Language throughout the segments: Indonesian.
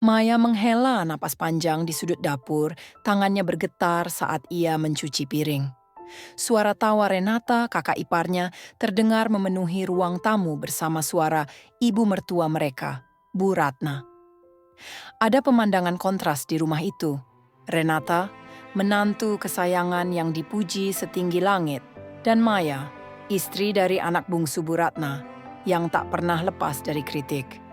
Maya menghela napas panjang di sudut dapur, tangannya bergetar saat ia mencuci piring. Suara tawa Renata, kakak iparnya, terdengar memenuhi ruang tamu bersama suara ibu mertua mereka, Bu Ratna. Ada pemandangan kontras di rumah itu. Renata, menantu kesayangan yang dipuji setinggi langit, dan Maya, istri dari anak bungsu Bu Ratna, yang tak pernah lepas dari kritik.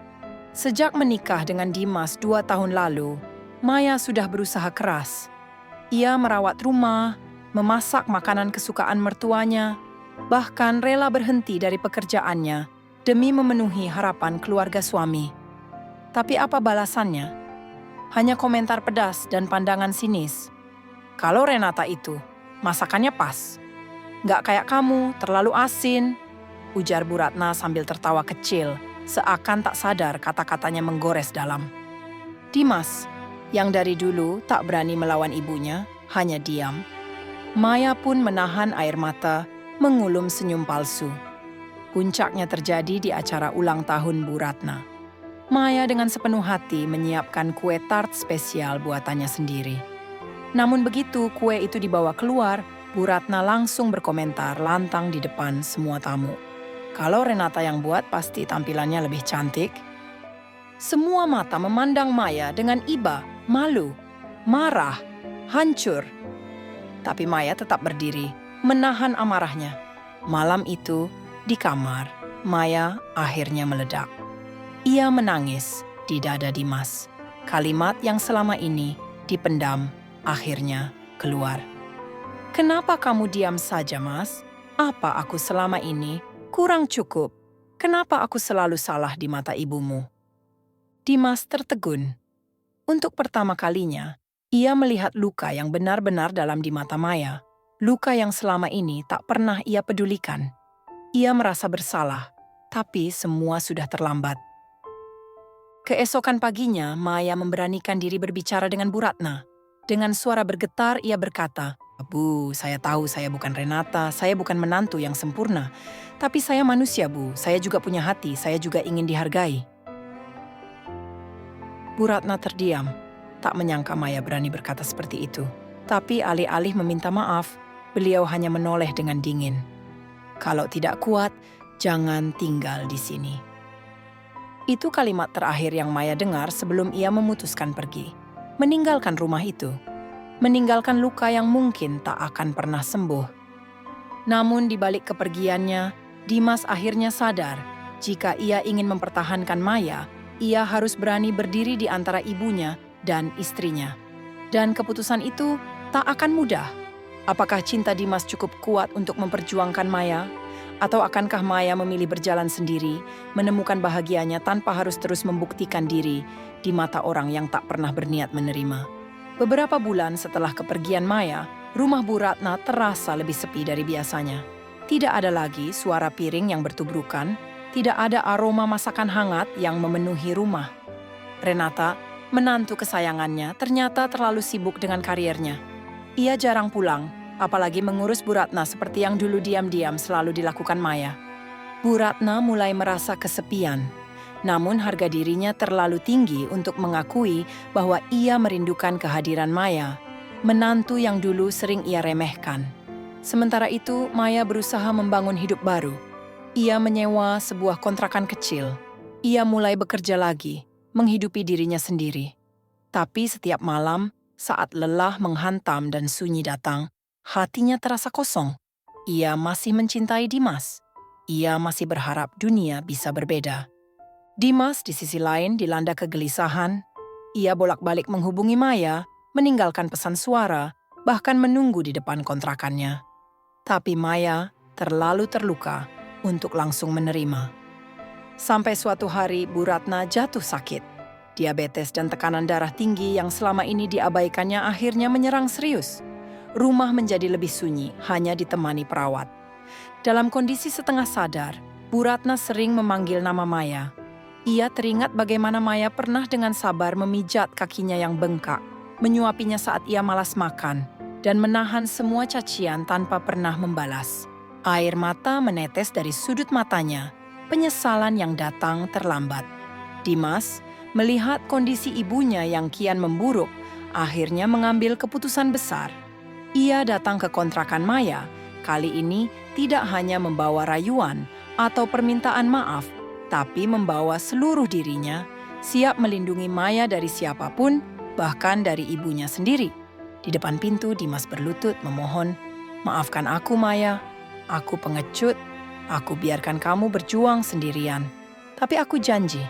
Sejak menikah dengan Dimas 2 tahun lalu, Maya sudah berusaha keras. Ia merawat rumah, memasak makanan kesukaan mertuanya, bahkan rela berhenti dari pekerjaannya demi memenuhi harapan keluarga suami. Tapi apa balasannya? Hanya komentar pedas dan pandangan sinis. Kalau Renata itu, masakannya pas. Nggak kayak kamu, terlalu asin, ujar Bu Ratna sambil tertawa kecil, seakan tak sadar kata-katanya menggores dalam. Dimas, yang dari dulu tak berani melawan ibunya, hanya diam. Maya pun menahan air mata, mengulum senyum palsu. Puncaknya terjadi di acara ulang tahun Bu Ratna. Maya dengan sepenuh hati menyiapkan kue tart spesial buatannya sendiri. Namun begitu kue itu dibawa keluar, Bu Ratna langsung berkomentar lantang di depan semua tamu. Kalau Renata yang buat pasti tampilannya lebih cantik. Semua mata memandang Maya dengan iba, malu, marah, hancur. Tapi Maya tetap berdiri, menahan amarahnya. Malam itu, di kamar, Maya akhirnya meledak. Ia menangis di dada Dimas. Kalimat yang selama ini dipendam akhirnya keluar. Kenapa kamu diam saja, Mas? Apa aku selama ini kurang cukup? Kenapa aku selalu salah di mata ibumu? Dimas tertegun. Untuk pertama kalinya, ia melihat luka yang benar-benar dalam di mata Maya. Luka yang selama ini tak pernah ia pedulikan. Ia merasa bersalah, tapi semua sudah terlambat. Keesokan paginya, Maya memberanikan diri berbicara dengan Bu Ratna. Dengan suara bergetar, ia berkata, "Bu, saya tahu saya bukan Renata, saya bukan menantu yang sempurna. Tapi saya manusia, Bu. Saya juga punya hati, saya juga ingin dihargai." Bu Ratna terdiam, tak menyangka Maya berani berkata seperti itu. Tapi alih-alih meminta maaf, beliau hanya menoleh dengan dingin. "Kalau tidak kuat, jangan tinggal di sini." Itu kalimat terakhir yang Maya dengar sebelum ia memutuskan pergi. Meninggalkan rumah itu. Meninggalkan luka yang mungkin tak akan pernah sembuh. Namun di balik kepergiannya, Dimas akhirnya sadar jika ia ingin mempertahankan Maya, ia harus berani berdiri di antara ibunya dan istrinya. Dan keputusan itu tak akan mudah. Apakah cinta Dimas cukup kuat untuk memperjuangkan Maya? Atau akankah Maya memilih berjalan sendiri, menemukan bahagianya tanpa harus terus membuktikan diri di mata orang yang tak pernah berniat menerima? Beberapa bulan setelah kepergian Maya, rumah Bu Ratna terasa lebih sepi dari biasanya. Tidak ada lagi suara piring yang bertubrukan, tidak ada aroma masakan hangat yang memenuhi rumah. Renata, menantu kesayangannya, ternyata terlalu sibuk dengan kariernya. Ia jarang pulang, apalagi mengurus Bu Ratna seperti yang dulu diam-diam selalu dilakukan Maya. Bu Ratna mulai merasa kesepian, namun harga dirinya terlalu tinggi untuk mengakui bahwa ia merindukan kehadiran Maya, menantu yang dulu sering ia remehkan. Sementara itu, Maya berusaha membangun hidup baru. Ia menyewa sebuah kontrakan kecil. Ia mulai bekerja lagi, menghidupi dirinya sendiri. Tapi setiap malam, saat lelah menghantam dan sunyi datang, hatinya terasa kosong. Ia masih mencintai Dimas. Ia masih berharap dunia bisa berbeda. Dimas di sisi lain dilanda kegelisahan. Ia bolak-balik menghubungi Maya, meninggalkan pesan suara, bahkan menunggu di depan kontrakannya. Tapi Maya terlalu terluka untuk langsung menerima. Sampai suatu hari Bu Ratna jatuh sakit. Diabetes dan tekanan darah tinggi yang selama ini diabaikannya akhirnya menyerang serius. Rumah menjadi lebih sunyi, hanya ditemani perawat. Dalam kondisi setengah sadar, Bu Ratna sering memanggil nama Maya. Ia teringat bagaimana Maya pernah dengan sabar memijat kakinya yang bengkak, menyuapinya saat ia malas makan, dan menahan semua cacian tanpa pernah membalas. Air mata menetes dari sudut matanya, penyesalan yang datang terlambat. Dimas, Melihat kondisi ibunya yang kian memburuk, akhirnya mengambil keputusan besar. Ia datang ke kontrakan Maya, kali ini tidak hanya membawa rayuan atau permintaan maaf, tapi membawa seluruh dirinya, siap melindungi Maya dari siapapun, bahkan dari ibunya sendiri. Di depan pintu, Dimas berlutut memohon, "Maafkan aku, Maya. Aku pengecut. Aku biarkan kamu berjuang sendirian. Tapi aku janji,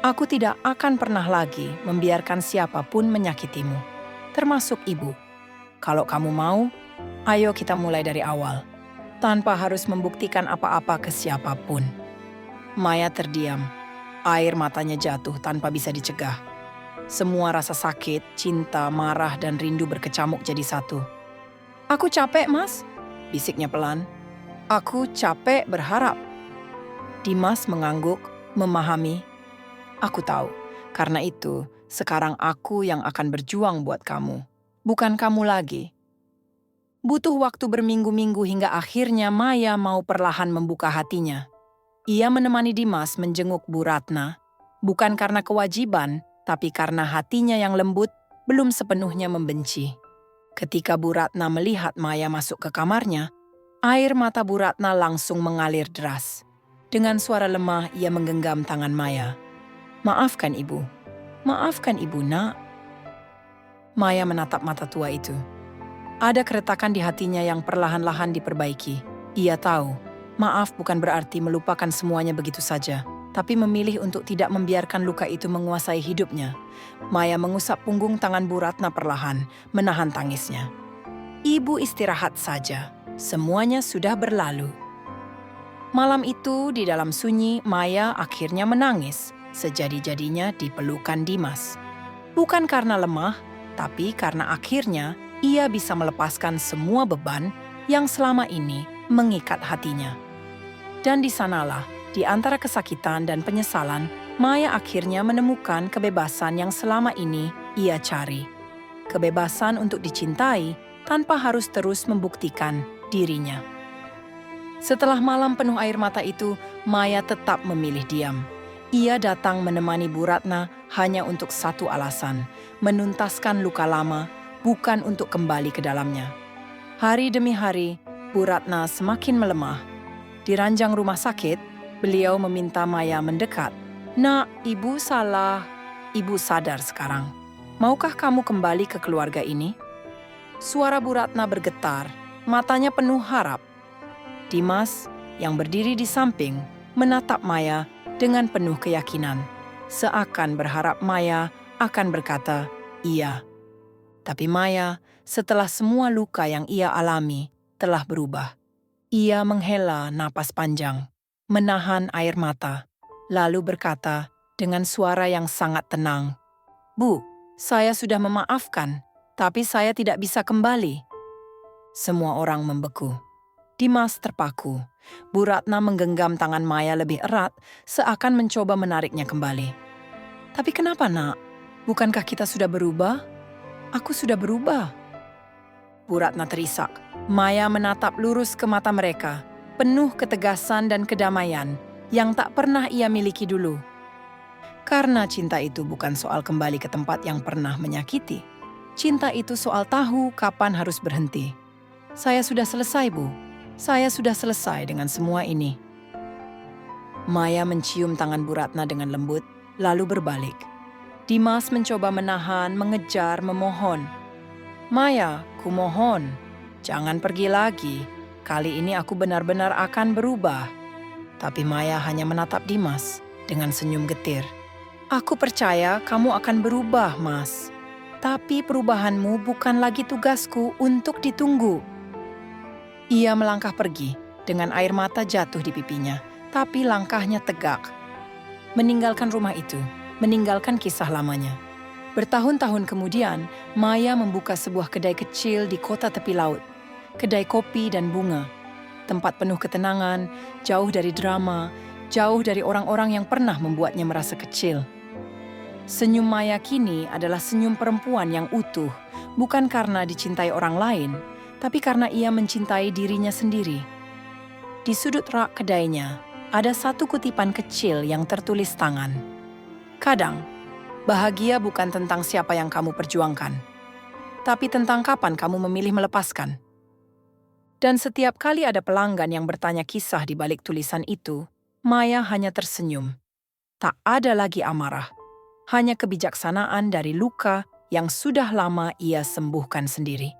aku tidak akan pernah lagi membiarkan siapapun menyakitimu, termasuk ibu. Kalau kamu mau, ayo kita mulai dari awal, tanpa harus membuktikan apa-apa ke siapapun." Maya terdiam. Air matanya jatuh tanpa bisa dicegah. Semua rasa sakit, cinta, marah, dan rindu berkecamuk jadi satu. "Aku capek, Mas," bisiknya pelan. "Aku capek berharap." Dimas mengangguk, memahami. "Aku tahu, karena itu sekarang aku yang akan berjuang buat kamu, bukan kamu lagi." Butuh waktu berminggu-minggu hingga akhirnya Maya mau perlahan membuka hatinya. Ia menemani Dimas menjenguk Bu Ratna, bukan karena kewajiban, tapi karena hatinya yang lembut belum sepenuhnya membenci. Ketika Bu Ratna melihat Maya masuk ke kamarnya, air mata Bu Ratna langsung mengalir deras. Dengan suara lemah, ia menggenggam tangan Maya. "Maafkan ibu. Maafkan ibu, nak." Maya menatap mata tua itu. Ada keretakan di hatinya yang perlahan-lahan diperbaiki. Ia tahu, maaf bukan berarti melupakan semuanya begitu saja, tapi memilih untuk tidak membiarkan luka itu menguasai hidupnya. Maya mengusap punggung tangan Bu Ratna perlahan, menahan tangisnya. "Ibu istirahat saja. Semuanya sudah berlalu." Malam itu, di dalam sunyi, Maya akhirnya menangis, sejadi-jadinya di pelukan Dimas. Bukan karena lemah, tapi karena akhirnya ia bisa melepaskan semua beban yang selama ini mengikat hatinya. Dan di sanalah, di antara kesakitan dan penyesalan, Maya akhirnya menemukan kebebasan yang selama ini ia cari. Kebebasan untuk dicintai tanpa harus terus membuktikan dirinya. Setelah malam penuh air mata itu, Maya tetap memilih diam. Ia datang menemani Bu Ratna hanya untuk satu alasan, menuntaskan luka lama, bukan untuk kembali ke dalamnya. Hari demi hari, Bu Ratna semakin melemah. Di ranjang rumah sakit, beliau meminta Maya mendekat. "Nak, ibu salah. Ibu sadar sekarang. Maukah kamu kembali ke keluarga ini?" Suara Bu Ratna bergetar, matanya penuh harap. Dimas, yang berdiri di samping, menatap Maya dengan penuh keyakinan, seakan berharap Maya akan berkata, "Iya." Tapi Maya, setelah semua luka yang ia alami, telah berubah. Ia menghela napas panjang, menahan air mata, lalu berkata dengan suara yang sangat tenang, "Bu, saya sudah memaafkan, tapi saya tidak bisa kembali." Semua orang membeku. Dimas terpaku. Bu Ratna menggenggam tangan Maya lebih erat, seakan mencoba menariknya kembali. "Tapi kenapa, nak? Bukankah kita sudah berubah?" "Aku sudah berubah." Bu Ratna terisak. Maya menatap lurus ke mata mereka, penuh ketegasan dan kedamaian yang tak pernah ia miliki dulu. Karena cinta itu bukan soal kembali ke tempat yang pernah menyakiti. Cinta itu soal tahu kapan harus berhenti. "Saya sudah selesai, Bu. Saya sudah selesai dengan semua ini." Maya mencium tangan Bu Ratna dengan lembut, lalu berbalik. Dimas mencoba menahan, mengejar, memohon. "Maya, kumohon, jangan pergi lagi. Kali ini aku benar-benar akan berubah." Tapi Maya hanya menatap Dimas dengan senyum getir. "Aku percaya kamu akan berubah, Mas. Tapi perubahanmu bukan lagi tugasku untuk ditunggu." Ia melangkah pergi, dengan air mata jatuh di pipinya, tapi langkahnya tegak. Meninggalkan rumah itu, meninggalkan kisah lamanya. Bertahun-tahun kemudian, Maya membuka sebuah kedai kecil di kota tepi laut. Kedai kopi dan bunga. Tempat penuh ketenangan, jauh dari drama, jauh dari orang-orang yang pernah membuatnya merasa kecil. Senyum Maya kini adalah senyum perempuan yang utuh, bukan karena dicintai orang lain, tapi karena ia mencintai dirinya sendiri. Di sudut rak kedainya, ada satu kutipan kecil yang tertulis tangan. "Kadang, Bahagia bukan tentang siapa yang kamu perjuangkan, tapi tentang kapan kamu memilih melepaskan. Dan setiap kali ada pelanggan yang bertanya kisah di balik tulisan itu, Maya hanya tersenyum. Tak ada lagi amarah, hanya kebijaksanaan dari luka yang sudah lama ia sembuhkan sendiri.